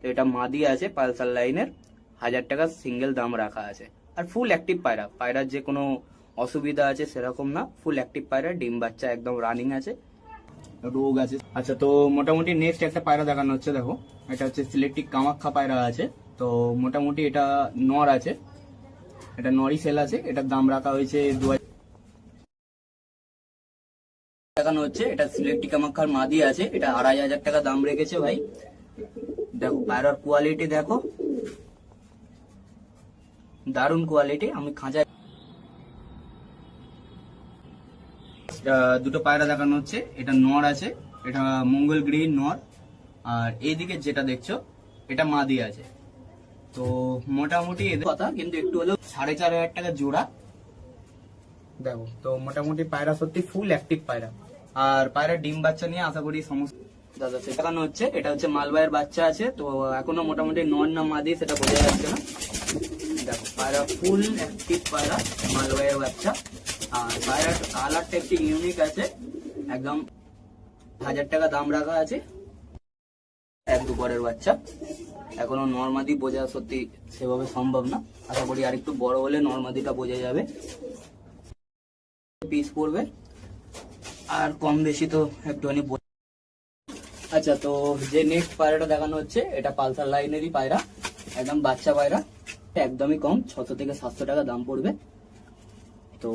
তো এটা মাদি আছে পালসার লাইনের, 1000 টাকা সিঙ্গেল দাম রাখা আছে। আর ফুল অ্যাক্টিভ পায়রা, পায়রার যে কোনো অসুবিধা আছে সেরকম না, ফুল অ্যাক্টিভ পায়রা, ডিম বাচ্চা একদম রানিং আছে, রোগ আছে। আচ্ছা, তো মোটামুটি নেক্সট একটা পায়রা দেখানো হচ্ছে, দেখো এটা হচ্ছে সিলেক্টিক কামাখ্যা পায়রা আছে। তো মোটামুটি এটা নর আছে, এটা নরই সেল আছে, এটার দাম রাখা হয়েছে 2000 দেখানো হচ্ছে। এটা সিলেক্টিক কামাখ্যার মাদি আছে, এটা 2500 টাকা দাম রেখেছে ভাই। দেখো পায়রার কোয়ালিটি দেখো, দারুণ কোয়ালিটি। আমি খাঁচায় দুটো পায়রা দেখানো হচ্ছে, এটা নর আছে, এটা মঙ্গল গ্রিন নর, আর এইদিকে যেটা দেখছো এটা মাদি আছে। তো মোটামুটি এদের কথা, কিন্তু একটু হলেও 4500 টাকা জোড়া। দেখো তো মোটামুটি পায়রা সত্যি ফুল অ্যাক্টিভ পায়রা। আর পায়রা ডিম বাচ্চা নিয়ে আশা করি সমস্ত দাদা দেখানো হচ্ছে। এটা হচ্ছে মালবাইয়ের বাচ্চা আছে, তো এখনো মোটামুটি নর না মাদি সেটা বোঝা যাচ্ছে না। দেখো পায়রা ফুল অ্যাক্টিভ পায়রা, মালবাইয়ের বাচ্চা। আর পায়রার কালারটা একটু ইউনিক আছে, একদম 1000 টাকা দাম রাখা আছে। এক দুপুরের বাচ্চা, এখনো নর্মাদি বোঝা সত্যি সেভাবে সম্ভব না, আশা করি আর একটু বড় হলে নর্মাদিটা বোঝা যাবে। পিস পড়বে, আর কম বেশি তো একটুখানি। আচ্ছা, তো যে নেক্সট পায়রাটা দেখানো হচ্ছে এটা পালসার লাইনেরই পায়রা, একদম বাচ্চা পায়রা, একদমই কম, 600 থেকে 700 টাকা দাম পড়বে। তো